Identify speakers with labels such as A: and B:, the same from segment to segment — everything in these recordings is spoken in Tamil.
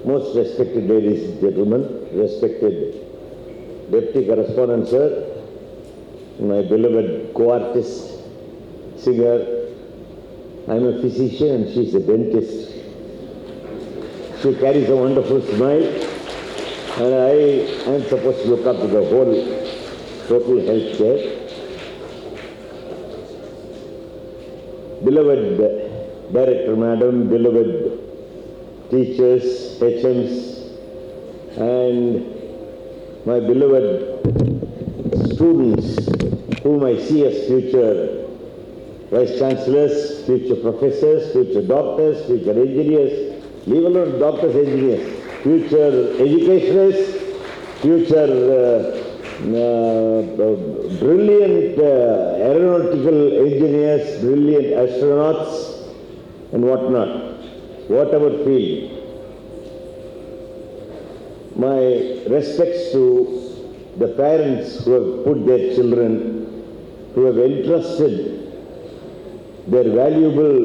A: most respected ladies and gentlemen, respected Deputy Correspondent Sir, my beloved co-artist, singer. I'm a physician and she's a dentist. She carries a wonderful smile and I am supposed to look up to the whole total health care. Beloved Director Madam, beloved teachers, HMs, and my beloved students whom I see as future Vice Chancellors, future professors, future doctors, future engineers, leave alone doctors, engineers, future educationists, future brilliant aeronautical engineers, brilliant astronauts and whatnot, whatever field. My respects to the parents who have put their children, who have entrusted their valuable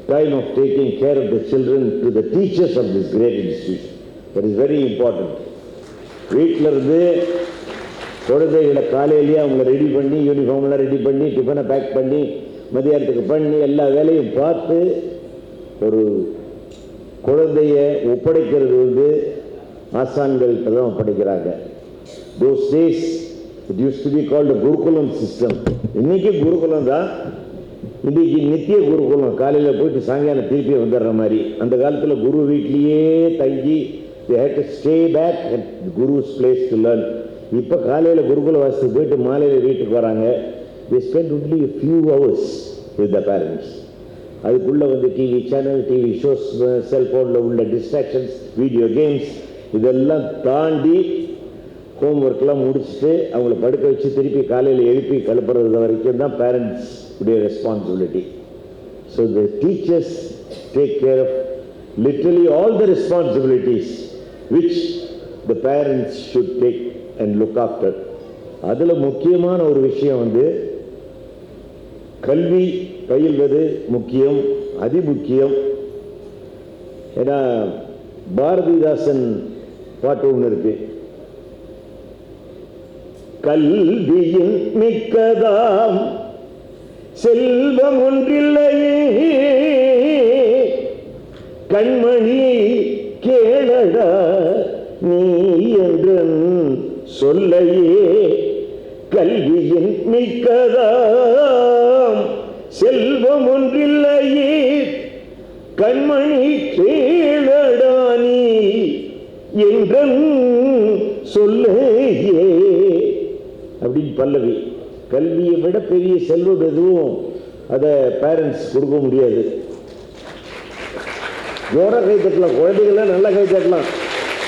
A: time of taking care of the children to the teachers of this great institution. That is very important. வீட்டில் இருந்து குழந்தைகளை காலையிலேயே அவங்க ரெடி பண்ணி யூனிஃபார்ம்லாம் ரெடி பண்ணி டிஃபனை பேக் பண்ணி மதியானத்துக்கு பண்ணி எல்லா வேலையும் பார்த்து ஒரு குழந்தைய ஒப்படைக்கிறது வந்து ஆசான்கள்கிட்ட தான் ஒப்படைக்கிறாங்க. Those days it used to be called a Gurukulam system. இன்னைக்கு குருகுலம் தான், இன்னைக்கு நித்திய குருகுலம், காலையில் போயிட்டு சாயங்காலம் திருப்பி வந்துடுற மாதிரி. அந்த காலத்தில் குரு வீட்லேயே தங்கி they had to stay back at Guru's place to learn. இப்போ காலையில் குருகுல வாசத்துக்கு போயிட்டு மாலையில் வீட்டுக்கு வராங்க. they spend only a few hours with the parents. அதுக்குள்ளே வந்து டிவி சேனல், டிவி ஷோஸ், செல்ஃபோனில் உள்ள டிஸ்ட்ராக்ஷன்ஸ், வீடியோ கேம்ஸ் இதெல்லாம் தாண்டி ஹோம்ஒர்க்லாம் முடிச்சுட்டு அவங்கள படுக்க வச்சு திருப்பி காலையில் எழுப்பி கலப்புறது வரைக்கும் தான் பேரண்ட்ஸ் உடைய responsibility. So the teachers take care of literally all the responsibilities which the parents should take and look after. அதில் முக்கியமான ஒரு விஷயம் வந்து கல்வி பயில்வது முக்கியம், அதிமுக்கியம். ஏன்னா பாரதிதாசன் பாட்டு ஒன்று இருக்கு, கல்வியின் மிக்கதாம் செல்வம் ஒன்றில்லையே கண்மணி கேளடா நீ என்றன் சொல்லையே, கல்வியின் மிக்கதாம் செல்வம் ஒன்றில்லையே கண்மணி கேளடா நீ என்றன் சொல்லையே அப்படின்னு பல்லவி. கல்வியை விட பெரிய செல்வம் எதுவும் அதை பேரண்ட்ஸ் கொடுக்க முடியாது. ஜோரா கை தட்டலாம், குழந்தைகள்லாம் நல்லா கை தட்டலாம்.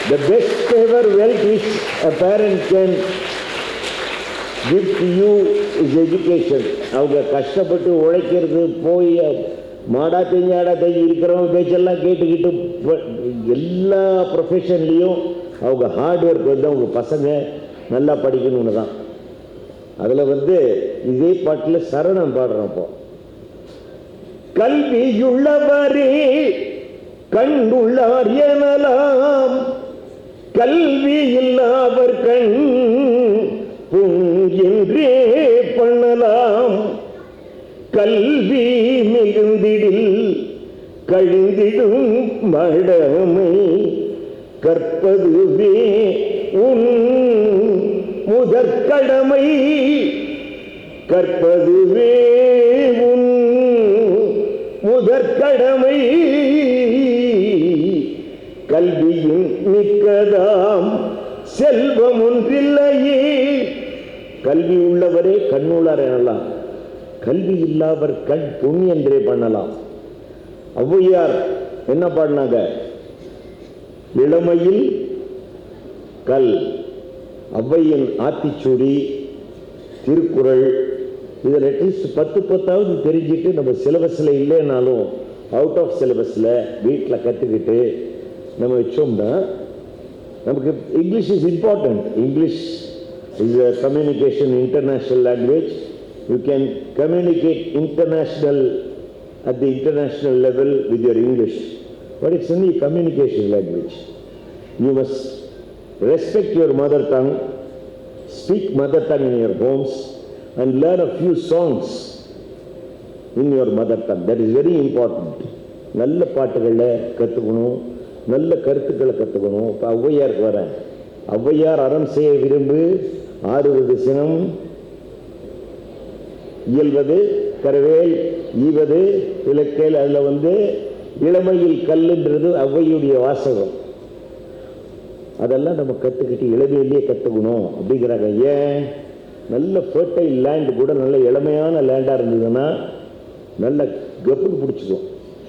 A: The best ever wealth which a parent can give to you is education. அவங்க கஷ்டப்பட்டு உழைக்கிறது, போய் மாடா தெஞ்சாடா தெஞ்சு இருக்கிறவங்க பேச்செல்லாம் கேட்டுக்கிட்டு எல்லா ப்ரொஃபஷன்லேயும் அவங்க ஹார்ட் ஒர்க் வந்து அவங்க பசங்க நல்லா படிக்கணும்னு தான். அதில் வந்து இதே பாட்டில் சரணம் பாடுறோம். அப்போ கல்வியுள்ளவரே கண்டுள்ளார் எனலாம், கல்வி இல்லாவர் கண் புங்கென்றே பண்ணலாம், கல்வி மிகுந்திடில் கழிந்திடும் மடமை கற்பதுவே உன் முதற்கடமை, கற்பதுவே உன் முதற்கடமை, கல்வியின் மிக்கதாம் செல்வம் ஒன்றில்லையே. கல்வி உள்ளவரே கண்ணுள்ளார் எனலாம், கல்வி இல்லாவர் கண் புண்ணியன்றே பண்ணலாம். ஔவையார் என்ன பாடினாங்க? இளமையில் கல், ஔவையின் ஆத்திச்சூடி, திருக்குறள், இதில் அட்லீஸ்ட் 10 தெரிஞ்சுட்டு நம்ம சிலபஸில் இல்லைனாலும் அவுட் ஆஃப் சிலபஸில் வீட்டில் கற்றுக்கிட்டு நம்ம வச்சோம்னா நமக்கு English is important. English is a communication international language. You can communicate international at the international level with your English. but it's only communication language. You must respect your mother tongue, speak mother tongue in your homes, and learn a few songs in your mother tongue. That is very important. நல்ல பாட்டுகளை கற்றுக்கணும், நல்ல கருத்துக்களை கற்றுக்கணும். இப்போ ஔவையாருக்கு வரேன். ஔவையார் அறம் செய்ய விரும்பு, ஆறுவது சினம், இயல்வது கரவேல், ஈவது விளக்கேல். அதில் இளமையில் கல்லுன்றது ஔவையுடைய வாசகம். அதெல்லாம் நம்ம கற்றுக்கிட்டு இளமையிலேயே கற்றுக்கணும் அப்படிங்கிறாங்க. ஏன்? நல்ல ஃபர்டைல் லேண்டு கூட நல்ல இளமையான லேண்டாக இருந்ததுன்னா நல்ல கப்புக்கு பிடிச்சிக்கும்.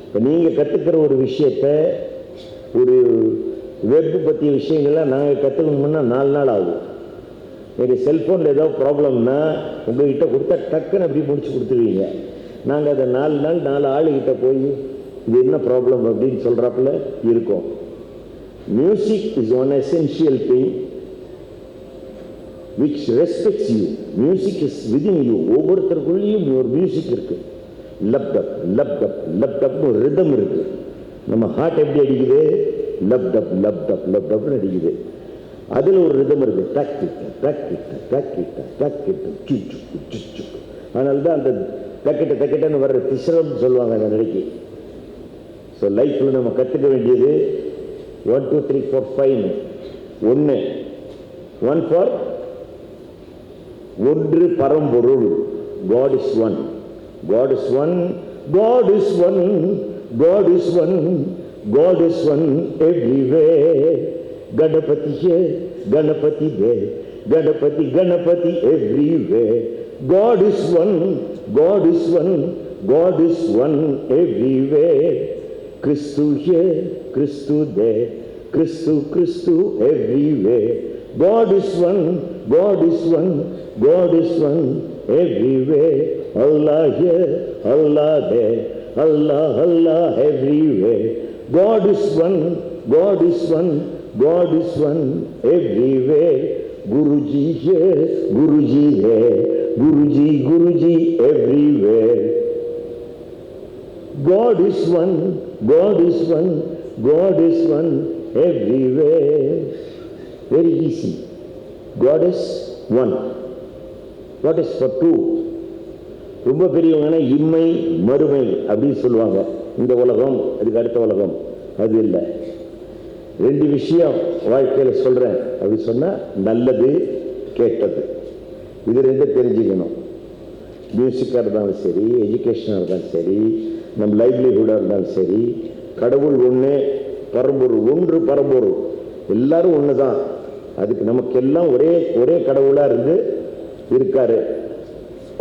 A: இப்போ நீங்கள் கற்றுக்கிற ஒரு விஷயத்தை, ஒரு வெப் பற்றிய விஷயங்கள்லாம் நாங்கள் கற்றுக்கணும்னா 4 நாள் ஆகும். எங்கள் செல்ஃபோனில் ஏதாவது ப்ராப்ளம்னா உங்கள்கிட்ட கொடுத்தா டக்குன்னு அப்படி முடிச்சு கொடுத்துருவீங்க. நாங்கள் அதை 4 நாள் 4 ஆளுகிட்ட போய் இது என்ன ப்ராப்ளம் அப்படின்னு சொல்கிறாப்புல இருக்கோம். Music is one essential thing which respects you. Music is within you. ஒவ்வொருத்தருக்குள்ளேயும் ஒரு மியூசிக் இருக்குது. லப்டப் லப்டப் லப்டப்னு ஒரு ரிதம் இருக்குது. நம்ம ஹார்ட் எப்படி அடிக்குது? லப்டப் லப்டப் லப்டப்னு அடிக்குது. அதில் ஒரு ரிதம் இருக்குது. டக்கிட்ட டக்கிட்ட டக்கிட்ட டக்கிட்ட சுச்சு சுச்சு. அதனால தான் அந்த டக்கிட்ட டக்கிட்டன்னு வர்ற திசரம்னு சொல்லுவாங்க அந்த நடிகை. ஸோ லைஃப்பில் நம்ம கற்றுக்க வேண்டியது 1 2 3 4 5. 1 ஃபார் ஒன்று பரம்பொருள். God is one. God is one. God is one. God is one. God is one everywhere. Ganapati Ganapati there. Ganapati Ganapati everywhere. God is one. God is one. God is one everywhere. Christu here, Christu there. Christu Christu everywhere. God is one. God is one. God is one everywhere. Allah here, Allah there. Allah, Allah everywhere. God is one. God is one. God is one everywhere. Guruji here, Guruji there. Guruji, Guruji everywhere. God is one. God is one. God is one everywhere. Very easy. God is one. What is for two? ரொம்ப பெரியவங்கன்னா இம்மை மறுமை அப்படின்னு சொல்லுவாங்க. இந்த உலகம் அதுக்கு அடுத்த உலகம் அது இல்லை. 2 விஷயம் வாழ்க்கையில் சொல்கிறேன் அப்படி சொன்னால் நல்லது கேட்டது. இது 2 தெரிஞ்சுக்கணும். மியூசிக்காக இருந்தாலும் சரி, எஜுகேஷனாக இருந்தாலும் சரி, நம்ம லைவ்லிஹுட்டாக இருந்தாலும் சரி, கடவுள் ஒன்று, பரம்பொருள் ஒன்று. பரம்பொருள் எல்லாரும் ஒன்று தான். அதுக்கு நமக்கெல்லாம் ஒரே கடவுளாக இருந்து இருக்காரு.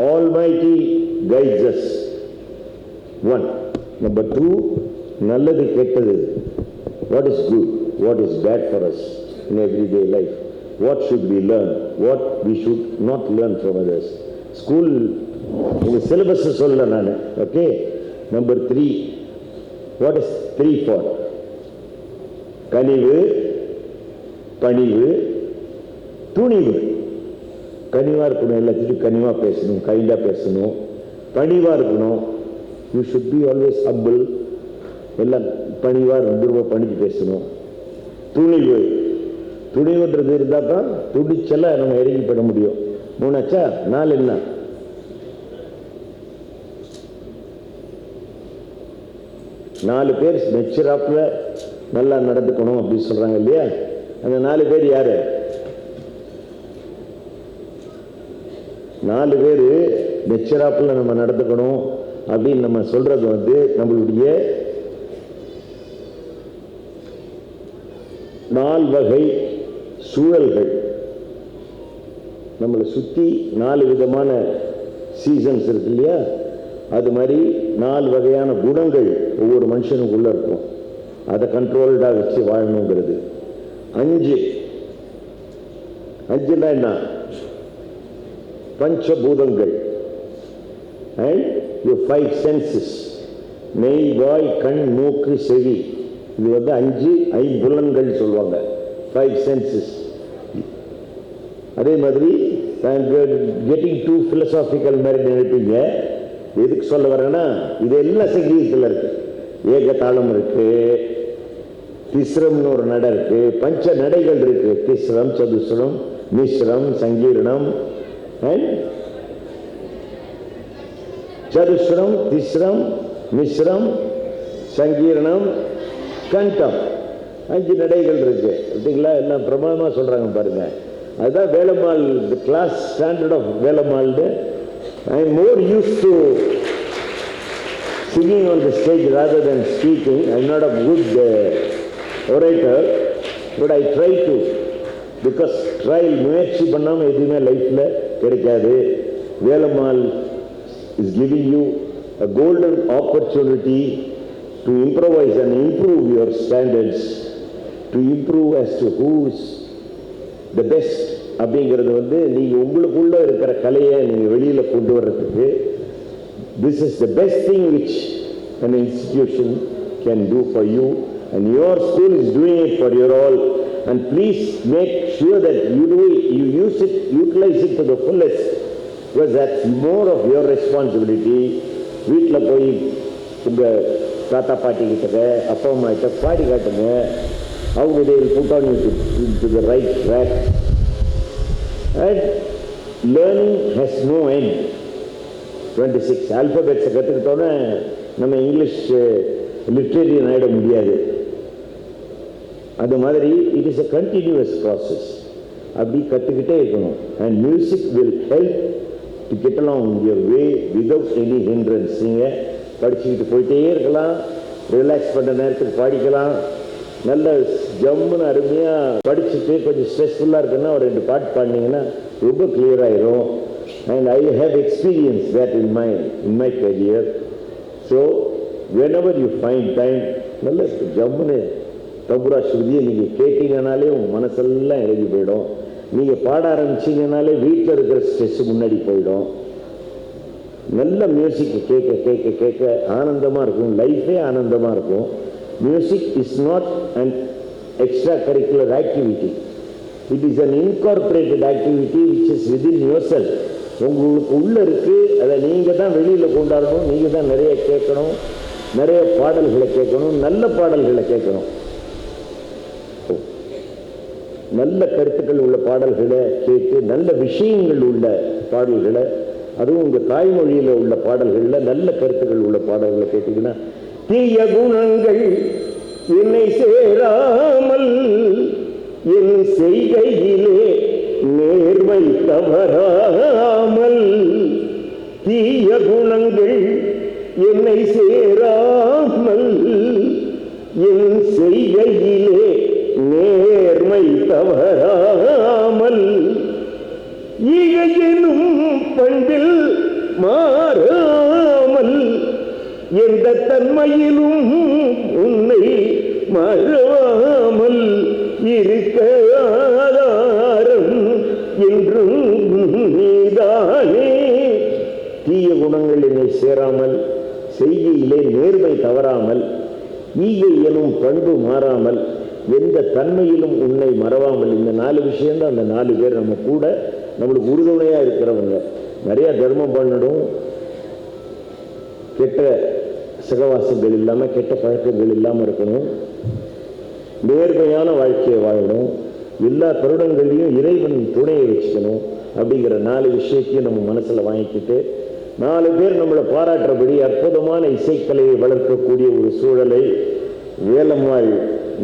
A: Almighty guides us. 1. Number 2, நல்லது கெட்டது. What is good? What is bad for us in everyday life? What should we learn? What we should not learn from others? School இந்த சிலபஸ் சொல்ல நான். Okay. Number 3, what is 3 for? கனிவு, பணிவு, துணிவு. கனிவாக இருக்கணும், எல்லாத்தையும் கனிவாக பேசணும், கைண்டாக பேசணும், பணிவாக இருக்கணும். You should be always humble. எல்லாம் பணிவாக இருந்துருவா, பணிக்கு பேசணும். துணிவு, துணிவுன்றது இருந்தால் தான் துடிச்செல்லாம் நம்ம இறங்கி பண்ண முடியும். 3 ஆச்சா? 4 என்ன? நாலு பேர் மெச்சுராப்பில் நல்லா நடந்துக்கணும் அப்படின்னு சொல்கிறாங்க இல்லையா? அந்த 4 பேர் யார்? 4 பேர் மெச்சுராப்பில் நம்ம நடந்துக்கணும் அப்படின்னு நம்ம சொல்கிறது நம்மளுடைய 4 வகை சூழல்கள். நம்மளை சுற்றி 4 விதமான சீசன்ஸ் இருக்கு இல்லையா? அது மாதிரி 4 வகையான குணங்கள் ஒவ்வொரு மனுஷனுக்குள்ளே இருக்கும். அதை கண்ட்ரோல்டாக வச்சு வாழணுங்கிறது. 5னா என்ன? பஞ்சபூதங்கள் அண்ட் யுவர் 5 சென்சஸ். மெய், வாய், கண், மூக்கு, செவி. இது 5 ஐம்புலன்கள் சொல்லுவாங்க. 5 சென்சஸ். அதே மாதிரி கெட்டிங் டூ பிலசாபிக்கல் மாதிரி நினைப்பீங்க. எதுக்கு சொல்ல வரேன்னா, இது எல்லாம் சங்கீதத்தில் இருக்கு. ஏகதாளம் இருக்கு, திஸ்ரம்னு ஒரு நடை இருக்கு, பஞ்ச நடைகள் இருக்கு. திஸ்ரம், சதுஸ்ரம், மிஸ்ரம், சங்கீர்ணம், சதுஸ்ரம், திஸ்ரம், மிஸ்ரம், சங்கீர்ணம், கண்டம், 5 நடைகள் இருக்கு. அப்படிங்களா? எல்லாம் பிரமாதமா சொல்றாங்க பாருங்க. அதுதான் Velammal, the class standard of Velammal. I am more used to singing on the stage rather than speaking. I am not a good orator, but I try to, because trial முயற்சி பண்ணாம எதுவுமே லைஃப்ல கிடைக்காது. Velammal is giving you a golden opportunity to improvise and improve your standards, to improve as to who is the best. அப்படிங்கிறது வந்து நீங்கள் உங்களுக்குள்ள இருக்கிற கலையை நீங்கள் வெளியில் கொண்டு வர்றதுக்கு this is the best thing which an institution can do for you, and your school is doing it for your all. And please make sure that you use it, utilize it to the fullest, because that's more of your responsibility. வீட்டில் போய் உங்கள் தாத்தா பாட்டி கிட்ட, அப்பா அம்மா கிட்ட பாடி காட்டுங்க. அவங்க they will put on you to the right track. And learning has no end. 26 ஆல்பபெட்ஸை கற்றுக்கிட்டோன்னே நம்ம இங்கிலீஷ் லிட்ரேரியன் ஆகிட முடியாது. அது மாதிரி it is a continuous process. அப்படி கற்றுக்கிட்டே இருக்கணும். And music will help to get along your way without any hindrance. நீங்கள் படிச்சுக்கிட்டு போயிட்டே இருக்கலாம், ரிலாக்ஸ் பண்ணுற நேரத்துக்கு படிக்கலாம். நல்ல ஜம்முன்னு அருமையாக படிச்சுட்டு கொஞ்சம் ஸ்ட்ரெஸ்ஃபுல்லாக இருக்குன்னா ஒரு 2 பாட்டு பாடினீங்கன்னா ரொம்ப கிளியர் ஆயிரும். And I have experienced that in my career. So whenever you find time, நல்ல ஜம்முன்னு தபுரா ஸ்ருதியை நீங்கள் கேட்டீங்கனாலே உங்கள் மனசெல்லாம் எழுதி போயிடும். நீங்கள் பாட ஆரம்பிச்சிங்கனாலே வீட்டில் இருக்கிற ஸ்ட்ரெஸ் முன்னாடி போயிடும். நல்ல மியூசிக் கேட்க கேட்க கேட்க ஆனந்தமாக இருக்கும், லைஃபே ஆனந்தமாக இருக்கும். Music is not an extra curricular activity. It is an incorporated activity which is within yourself. உங்களுக்கு உள்ள இருக்கு, அதை நீங்கள் தான் வெளியில் கொண்டாடணும். நீங்கள் தான் நிறைய கேட்கணும், நிறைய பாடல்களை கேட்கணும், நல்ல பாடல்களை கேட்கணும். நல்ல கருத்துக்கள் உள்ள பாடல்களை கேட்டு, நல்ல விஷயங்கள் உள்ள பாடல்களை, அதுவும் உங்கள் தாய்மொழியில் உள்ள பாடல்களில் நல்ல கருத்துக்கள் உள்ள பாடல்களை கேட்டீங்கன்னா, தீய குணங்கள் என்னை சேராமல் என் செய்கையிலே நேர்மை தவறாமல், தீய குணங்கள் என்னை சேராமல் என் செய்கையிலே நேர்மை தவறாமல், ஈகையினும் பண்பில் மாறாமல் எந்த தன்மையிலும் உன்னை மறவாமல் இருக்க ஆதாரம் என்றும் நீதானே. தீய குணங்கள் என்னை சேராமல், செய்கையிலே நேர்மை தவறாமல், ஈகை எனும் பண்பு மாறாமல், எந்த தன்மையிலும் உன்னை மறவாமல். இந்த 4 விஷயம்தான் அந்த 4 பேர் நம்ம கூட நம்மளுக்கு உறுதுணையாக இருக்கிறவங்க. நிறையா தர்மம் பண்ணணும், கெட்ட சகவாசங்கள் இல்லாமல், கெட்ட பழக்கங்கள் இல்லாமல் இருக்கணும், நேர்மையான வாழ்க்கையை வாழணும், எல்லா தருணங்களையும் இறைவன் துணையை வச்சுக்கணும். அப்படிங்கிற 4 விஷயத்தையும் நம்ம மனசில் வாங்கிக்கிட்டு 4 பேர் நம்மளை பாராட்டுறபடி அற்புதமான இசைக்கலையை வளர்க்கக்கூடிய ஒரு சூழலை வேலம்மாள்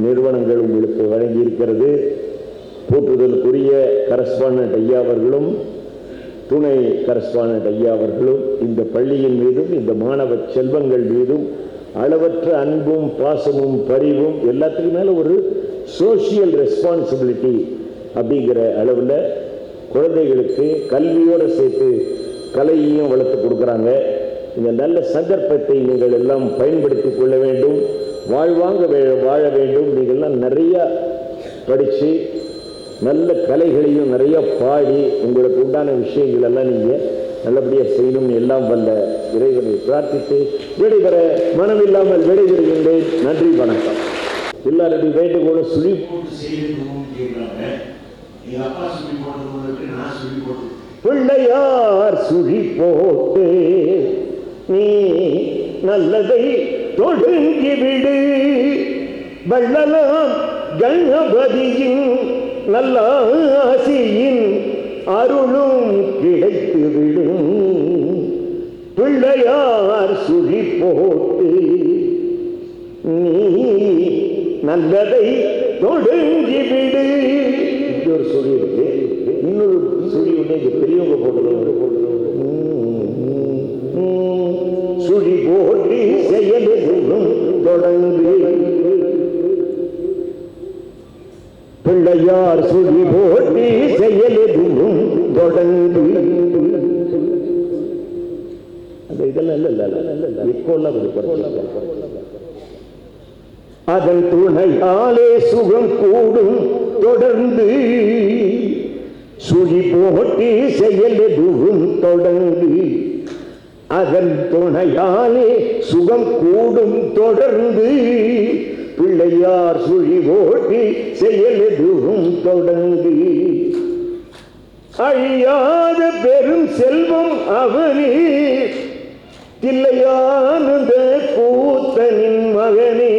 A: நிறுவனங்கள் உங்களுக்கு வழங்கி இருக்கிறது. போற்றுதலுக்குரிய கரஸ்பாண்டன்ட் ஐயா அவர்களும் துணை கரஸ்பாண்டன்ட் ஐயா அவர்களும் இந்த பள்ளியின் மீதும் இந்த மாணவ செல்வங்கள் மீதும் அளவற்ற அன்பும் பாசமும் பரிவும், எல்லாத்துக்கும் மேலே ஒரு சோஷியல் ரெஸ்பான்சிபிலிட்டி அப்படிங்கிற அளவில் குழந்தைகளுக்கு கல்வியோடு சேர்த்து கலையையும் வளர்த்து கொடுக்குறாங்க. இந்த நல்ல சந்தர்ப்பத்தை நீங்கள் எல்லாம் பயன்படுத்தி கொள்ள வேண்டும், வாழ்வாங்க வாழ வேண்டும். நீங்கள்லாம் நிறையா படித்து நல்ல கலைகளையும் நிறைய பாடி உங்களுக்கு உண்டான விஷயங்கள் எல்லாம் நீங்கள் நல்லபடியாக செய்யணும்னு எல்லாம் வல்ல இறைவனை பிரார்த்தித்து விடைபெற மனமில்லாமல் விடைபெறுகின்றேன். நன்றி, வணக்கம். எல்லாருடைய வேண்டுகோளும் சுழி போட்டு செய்யணும் கேட்குறாங்க. எங்கள் அப்பா சுழி போட்டது நான் சுழி போட்டு பிள்ளையார் சுழி போட்டு நீ நல்லதை தொடங்கிவிடு. வள்ளலாம் கணபதியின் நல்லாசியின் அருளும் கிடைத்துவிடும். பிள்ளையார் சுழி போட்டு நீ நல்லதை தொடங்கிவிடு. ஒரு சுழி இருக்கு, இன்னொரு சுழி ஒன்று பெரியவங்க போட்டு சுழி போட்டு செயலும் தொடங்கு. பிள்ளையார் சுழி போட்டு செயலும் தொடங்கு. அதன் துணையாலே சுகம் கூடும் தொடர்ந்து. சுழி போட்டு செயல் எதுவும் தொடர்ந்து. அதன் துணையாலே சுகம் கூடும் தொடர்ந்து. பிள்ளையார் சுழி போட்டு செயல் எதுவும் தொடர்ந்து. அழியாத பெரும் செல்வம் அவனே, தில்லையானந்த கூத்தனின் மகனே.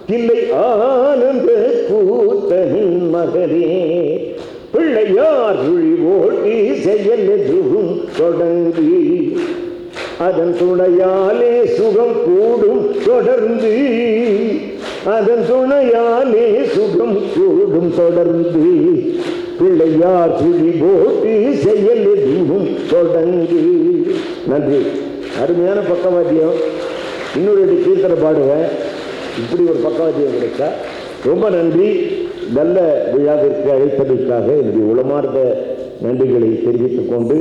A: தில்லை ஆனந்த கூத்தனின் மகனே. பிள்ளையார் சுழி போட்டு செயல் எதுவும் தொடர்ந்து. அதன் துணையாலே சுகம் கூடும் தொடர்ந்து. அதன் துணையாலே சுகம் கூடும் தொடர்ந்து. பிள்ளையார் சுழி போட்டு செயல் எதுவும் தொடங்கு. நன்றி. அருமையான பக்கவாத்தியம். இன்னொரு கீர்த்தனை பாடுவேன். இப்படி ஒரு பக்கவாத்தியம் கிடைச்சா ரொம்ப நன்றி. நல்ல விழாவிற்கு அழைப்பதற்காக என்னுடைய உளமார்ந்த நன்றிகளை தெரிவித்துக் கொண்டு,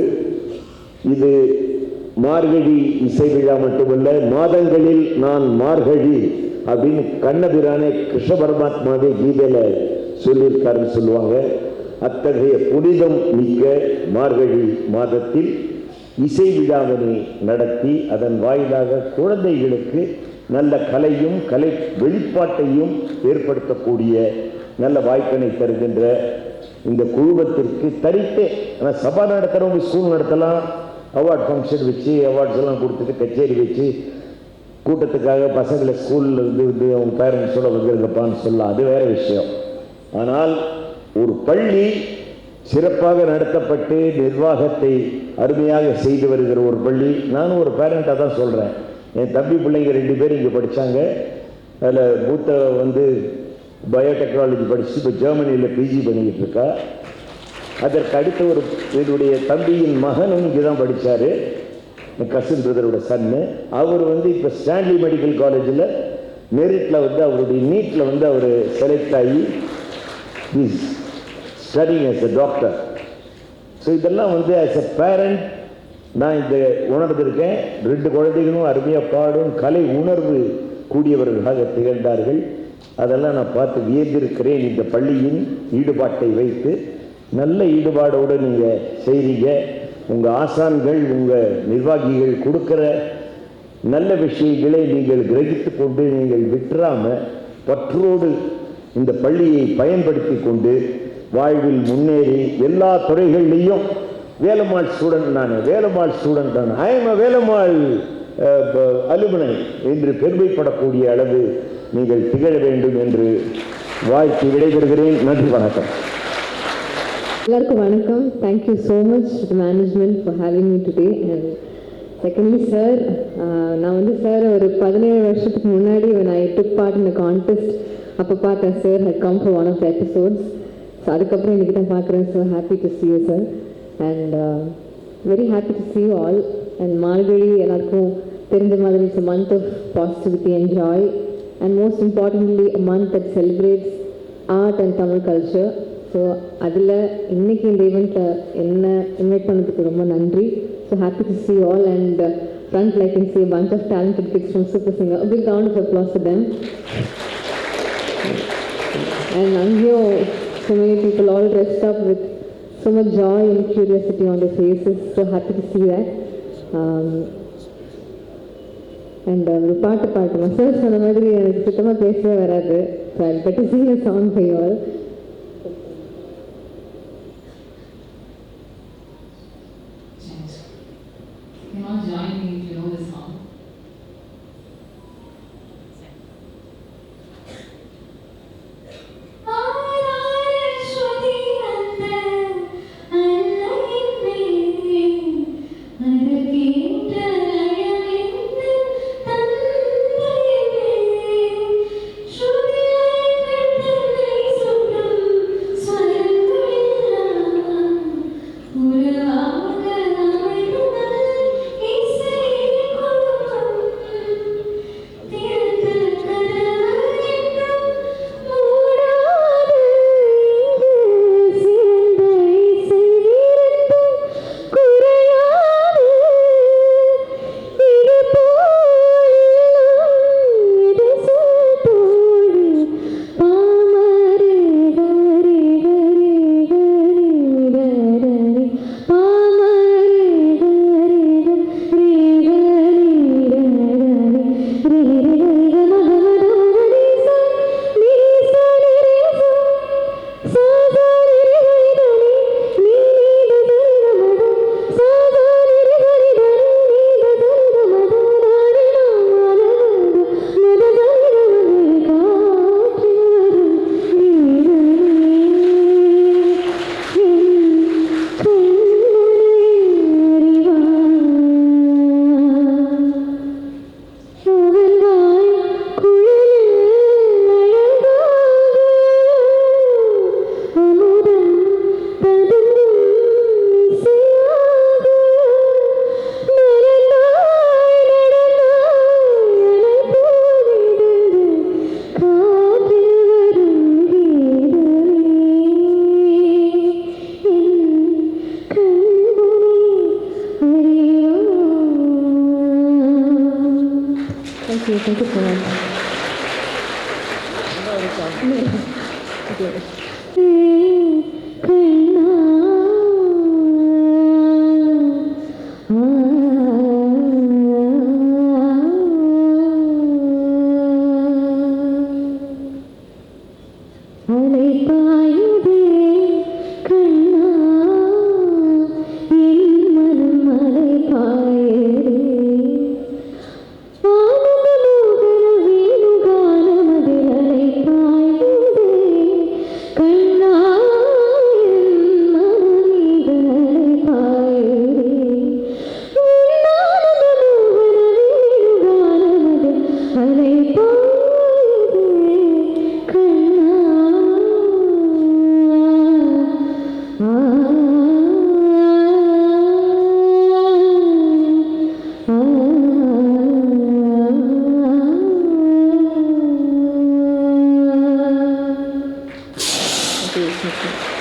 A: இது மார்கழி இசை விழா மட்டுமல்ல, மாதங்களில் நான் மார்கழி அப்படின்னு கண்ணபிரானே கிருஷ்ண பரமாத்மாவே கீதையில சொல்லியிருக்காருன்னு சொல்லுவாங்க. அத்தகைய புனிதம் மிக்க மார்கழி மாதத்தில் இசை விழாவினை நடத்தி அதன் வாயிலாக குழந்தைகளுக்கு நல்ல கலையும் கலை வெளிப்பாட்டையும் ஏற்படுத்தக்கூடிய நல்ல வாய்ப்பினை தருகின்ற இந்த குழுமத்திற்கு தரித்தே, ஆனால் சபா நடத்துகிறவங்க ஸ்கூல் நடத்தலாம், அவார்ட் ஃபங்க்ஷன் வச்சு அவார்ட்ஸ் எல்லாம் கொடுத்துட்டு கச்சேரி வச்சு கூட்டத்துக்காக பசங்களை ஸ்கூலில் இருந்து அவங்க பேரண்ட்ஸோட வந்துருங்கப்பான்னு சொல்லலாம், அது வேறு விஷயம். ஆனால் ஒரு பள்ளி சிறப்பாக நடத்தப்பட்டு நிர்வாகத்தை அருமையாக செய்து வருகிற ஒரு பள்ளி. நானும் ஒரு பேரண்ட்டாக தான் சொல்கிறேன். என் தம்பி பிள்ளைங்க 2 பேர் இங்கே படித்தாங்க. அதில் மூத்த பயோடெக்னாலஜி படித்து இப்போ ஜெர்மனியில் பிஜி பண்ணிக்கிட்டு இருக்கா. அதற்கு அடுத்த என்னுடைய தம்பியின் மகனும் இங்கே தான் படித்தார், என் கசின் பிரதரோட சன்னு. அவர் இப்போ ஸ்டான்லி மெடிக்கல் காலேஜில் மெரிட்டில் அவருடைய நீட்டில் அவர் செலக்ட் ஆகி is studying as a doctor. So இதெல்லாம் as a parent நான் இந்த உணர்ந்திருக்கேன். 2 குழந்தைகளும் அருமையாக பாடும் கலை உணர்வு கூடியவர்களாக திகழ்ந்தார்கள். அதெல்லாம் நான் பார்த்து வியந்திருக்கிறேன். இந்த பள்ளியின் ஈடுபாட்டை வைத்து நல்ல ஈடுபாடோடு நீங்கள் செய்கிறீங்க. உங்கள் ஆசான்கள் உங்கள் நிர்வாகிகள் கொடுக்குற நல்ல விஷயங்களை நீங்கள் கிரகித்து கொண்டு நீங்கள் விட்டுறாமல் பற்றோடு இந்த பள்ளியை பயன்படுத்தி கொண்டு வாழ்வில் முன்னேறி எல்லா துறைகளிலையும் வேலம்மாள் ஸ்டூடெண்ட், நான் ஐ எம் a வேலம்மாள் அலுமினை என்று பெருமைப்படக்கூடிய அளவு நீங்கள் திகழ வேண்டும் என்று வாழ்த்து விடைபெறுகிறேன். நன்றி, வணக்கம்.
B: எல்லாருக்கும் வணக்கம். Thank you so much to management for having me today. And secondly sir, நான் சார் ஒரு 17 வருஷத்துக்கு முன்னாடி when I took part in a contest அப்போ பார்த்தேன். Sir had come for one of the episodes. So அதுக்கப்புறம் இன்றைக்கி தான் பார்க்குறேன். So happy to see you sir. And very happy to see you all. And Margazhi எல்லாருக்கும் தெரிஞ்ச மாதிரி it's a month of positivity and joy, and most importantly a month that celebrates art and Tamil culture. So அதில் இன்றைக்கி இந்த ஈவெண்ட்டில் என்ன இன்வைட் பண்ணதுக்கு ரொம்ப நன்றி. So happy to see you all. And front I can see a bunch of talented kids from Super Singer. A big round of applause for them. And I'm here, so many people all dressed up with so much joy and curiosity on their faces. So happy to see that. And ஒரு பாட்டு பாடுறோம். சார் சொன்ன மாதிரி எனக்கு சுத்தமாக பேசவே வராது. So I'll better sing a song for you all.
C: You can all join me if you know the song.
B: Thank you so much. அலை பாயுதே கண்ணா, என் மனம் அலை பாயுதே. ஆனந்த மோகன வேணுகானமதில் அலை பாயுதே கண்ணா, என் மனம் அலை பாயுதே. ஆனந்த மோகன வேணுகானமதில் அலை பாயுதே கண்ணா. Thank you.